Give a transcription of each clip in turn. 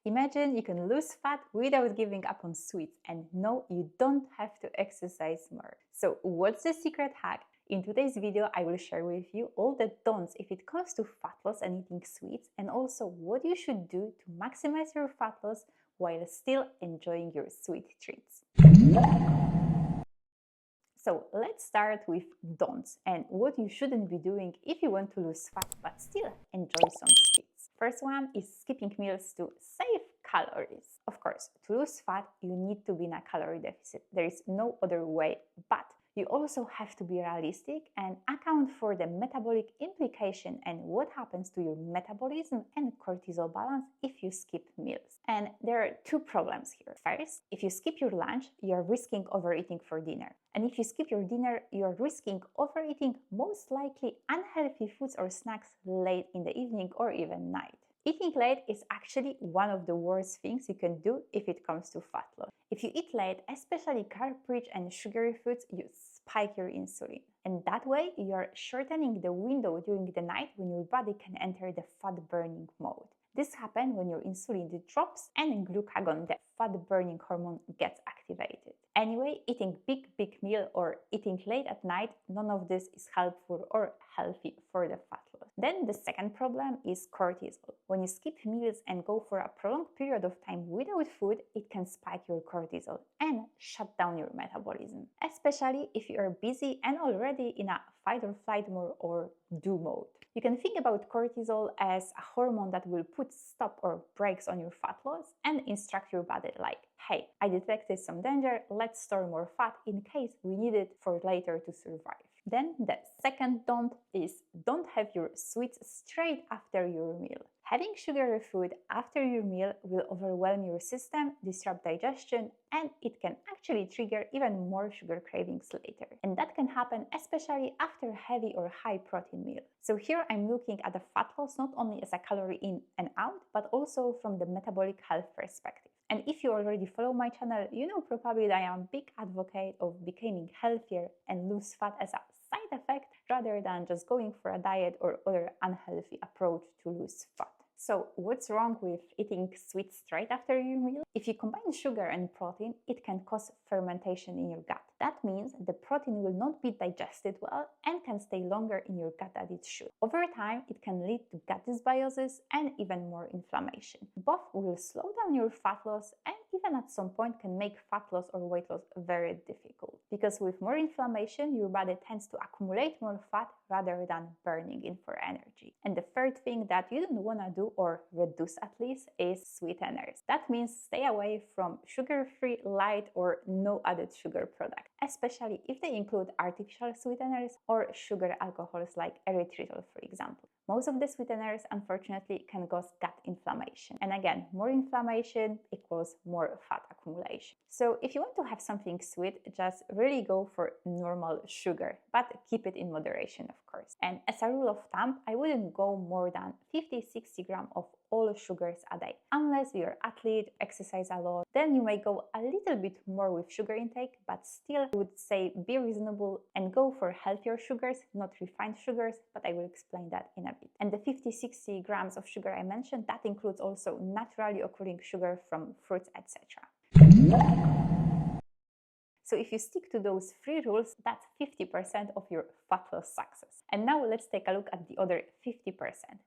Imagine you can lose fat without giving up on sweets, and no, you don't have to exercise more. So what's the secret hack? In today's video, I will share with you all the don'ts if it comes to fat loss and eating sweets, and also what you should do to maximize your fat loss while still enjoying your sweet treats. So let's start with don'ts and what you shouldn't be doing if you want to lose fat but still enjoy some sweets. First one is skipping meals to save calories. Of course, to lose fat, you need to be in a calorie deficit. There is no other way, but you also have to be realistic and account for the metabolic implication and what happens to your metabolism and cortisol balance if you skip meals. And there are two problems here. First, if you skip your lunch, you're risking overeating for dinner. And if you skip your dinner, you're risking overeating most likely unhealthy foods or snacks late in the evening or even night. Eating late is actually one of the worst things you can do if it comes to fat loss. If you eat late, especially carb-rich and sugary foods, you spike your insulin. And that way, you're shortening the window during the night when your body can enter the fat-burning mode. This happens when your insulin drops and glucagon, the fat-burning hormone, gets activated. Anyway, eating big meal or eating late at night, none of this is helpful or healthy for the fat loss. Then the second problem is cortisol. When you skip meals and go for a prolonged period of time without food, it can spike your cortisol and shut down your metabolism, especially if you are busy and already in a fight or flight mode or do mode. You can think about cortisol as a hormone that will put stop or brakes on your fat loss and instruct your body like, hey, I detected some danger, let's store more fat in case we need it for later to survive. Then the second don't is don't have your sweets straight after your meal. Having sugary food after your meal will overwhelm your system, disrupt digestion, and it can actually trigger even more sugar cravings later. And that can happen especially after heavy or high protein meal. So here I'm looking at the fat loss not only as a calorie in and out, but also from the metabolic health perspective. And if you already follow my channel, you know probably that I am a big advocate of becoming healthier and lose fat as a side effect rather than just going for a diet or other unhealthy approach to lose fat. So what's wrong with eating sweets straight after your meal? If you combine sugar and protein, it can cause fermentation in your gut. That means the protein will not be digested well and can stay longer in your gut than it should. Over time, it can lead to gut dysbiosis and even more inflammation. Both will slow down your fat loss and even at some point can make fat loss or weight loss very difficult. Because with more inflammation, your body tends to accumulate more fat rather than burning it for energy. And the third thing that you don't want to do or reduce at least is sweeteners. That means stay away from sugar-free, light or no added sugar products, especially if they include artificial sweeteners or sugar alcohols like erythritol, for example. Most of the sweeteners, unfortunately, can cause gut inflammation. And again, more inflammation equals more fat accumulation. So if you want to have something sweet, just really go for normal sugar, but keep it in moderation, of course. And as a rule of thumb, I wouldn't go more than 50-60 grams of all sugars a day. Unless you're an athlete, exercise a lot, then you may go a little bit more with sugar intake, but still I would say be reasonable and go for healthier sugars, not refined sugars, but I will explain that in a bit. And the 50-60 grams of sugar I mentioned, that includes also naturally occurring sugar from fruits, etc. So if you stick to those 3 rules, that's 50% of your fat loss success. And now let's take a look at the other 50%,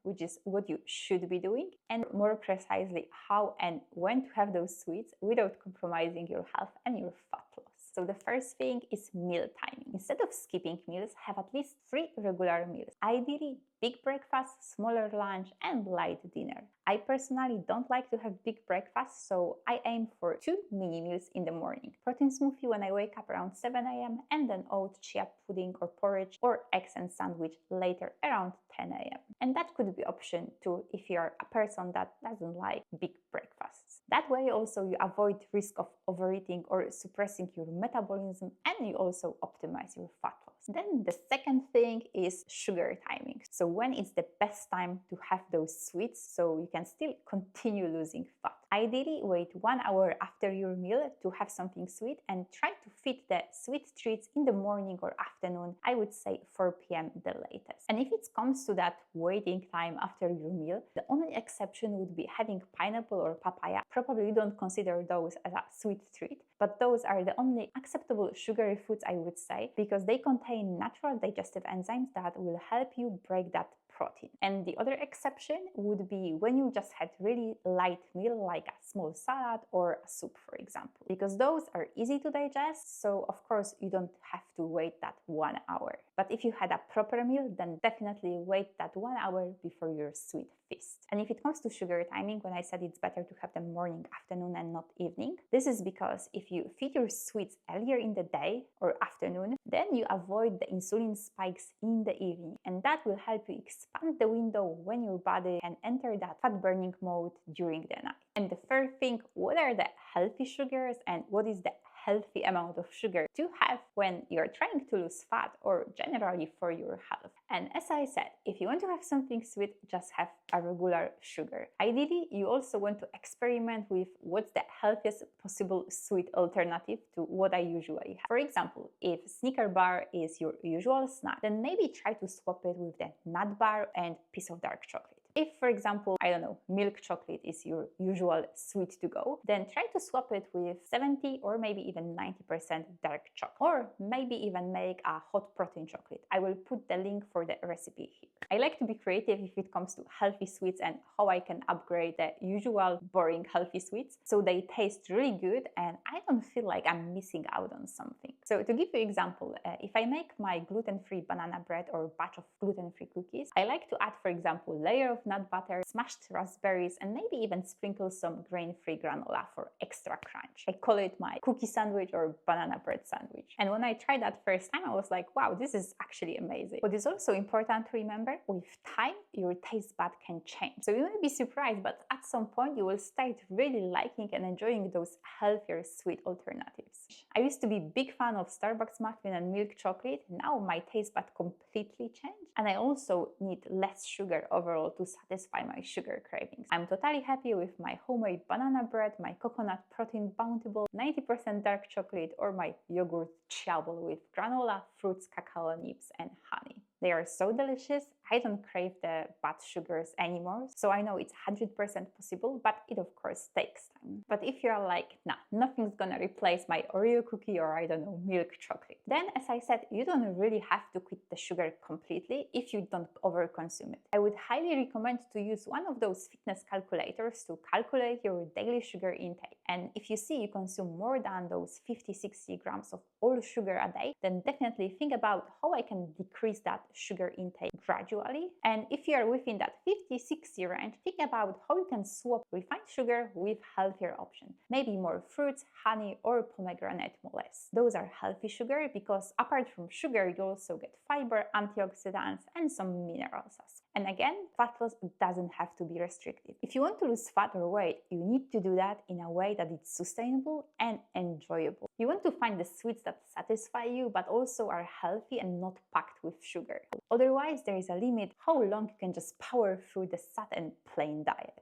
which is what you should be doing, and more precisely how and when to have those sweets without compromising your health and your fat loss. So the first thing is meal timing. Instead of skipping meals, have at least 3 regular meals. Ideally, big breakfast, smaller lunch, and light dinner. I personally don't like to have big breakfasts, so I aim for 2 mini meals in the morning. Protein smoothie when I wake up around 7 a.m. and then oat, chia pudding or porridge or eggs and sandwich later around 10 a.m. And that could be option too if you're a person that doesn't like big breakfasts. That way also you avoid risk of overeating or suppressing your metabolism, and you also optimize your fat loss. Then the second thing is sugar timing. So when is the best time to have those sweets so you can still continue losing fat? Ideally, wait 1 hour after your meal to have something sweet and try to fit the sweet treats in the morning or afternoon. I would say 4 p.m. the latest. And if it comes to that waiting time after your meal, the only exception would be having pineapple or papaya. Probably you don't consider those as a sweet treat, but those are the only acceptable sugary foods, I would say, because they contain natural digestive enzymes that will help you break that protein. And the other exception would be when you just had really light meal like a small salad or a soup, for example, because those are easy to digest, so of course you don't have to wait that 1 hour. But if you had a proper meal, then definitely wait that 1 hour before your sweet feast. And if it comes to sugar timing, when I said it's better to have them morning, afternoon and not evening, this is because if you feed your sweets earlier in the day or afternoon, then you avoid the insulin spikes in the evening, and that will help you expand the window when your body can enter that fat burning mode during the night. And the third thing, what are the healthy sugars and what is the healthy amount of sugar to have when you're trying to lose fat or generally for your health? And as I said, if you want to have something sweet, just have a regular sugar. Ideally, you also want to experiment with what's the healthiest possible sweet alternative to what I usually have. For example, if Snicker bar is your usual snack, then maybe try to swap it with the nut bar and piece of dark chocolate. If, for example, I don't know, milk chocolate is your usual sweet to go, then try to swap it with 70 or maybe even 90% dark chocolate. Or maybe even make a hot protein chocolate. I will put the link for the recipe here. I like to be creative if it comes to healthy sweets and how I can upgrade the usual boring healthy sweets so they taste really good and I don't feel like I'm missing out on something. So to give you an example, if I make my gluten-free banana bread or batch of gluten-free cookies, I like to add, for example, layer of nut butter, smashed raspberries, and maybe even sprinkle some grain-free granola for extra crunch. I call it my cookie sandwich or banana bread sandwich. And when I tried that first time, I was like, wow, this is actually amazing. What is also important to remember, with time, your taste bud can change. So you may be surprised, but at some point you will start really liking and enjoying those healthier sweet alternatives. I used to be a big fan of Starbucks muffin and milk chocolate. Now my taste bud completely changed, and I also need less sugar overall to satisfy my sugar cravings. I'm totally happy with my homemade banana bread, my coconut protein bountiful 90% dark chocolate, or my yogurt chia bowl with granola, fruits, cacao nibs, and honey. They are so delicious. I don't crave the bad sugars anymore, so I know it's 100% possible, but it of course takes time. But if you're like, nah, nothing's gonna replace my Oreo cookie or I don't know, milk chocolate, then as I said, you don't really have to quit the sugar completely if you don't overconsume it. I would highly recommend to use one of those fitness calculators to calculate your daily sugar intake. And if you see you consume more than those 50-60 grams of all sugar a day, then definitely think about how I can decrease that sugar intake gradually. And if you are within that 50-60 range, think about how you can swap refined sugar with healthier options. Maybe more fruits, honey, or pomegranate molasses. Those are healthy sugar because apart from sugar, you also get fiber, antioxidants, and some minerals as well. And again, fat loss doesn't have to be restrictive. If you want to lose fat or weight, you need to do that in a way that it's sustainable and enjoyable. You want to find the sweets that satisfy you, but also are healthy and not packed with sugar. Otherwise, there is a limit how long you can just power through the sad and plain diet.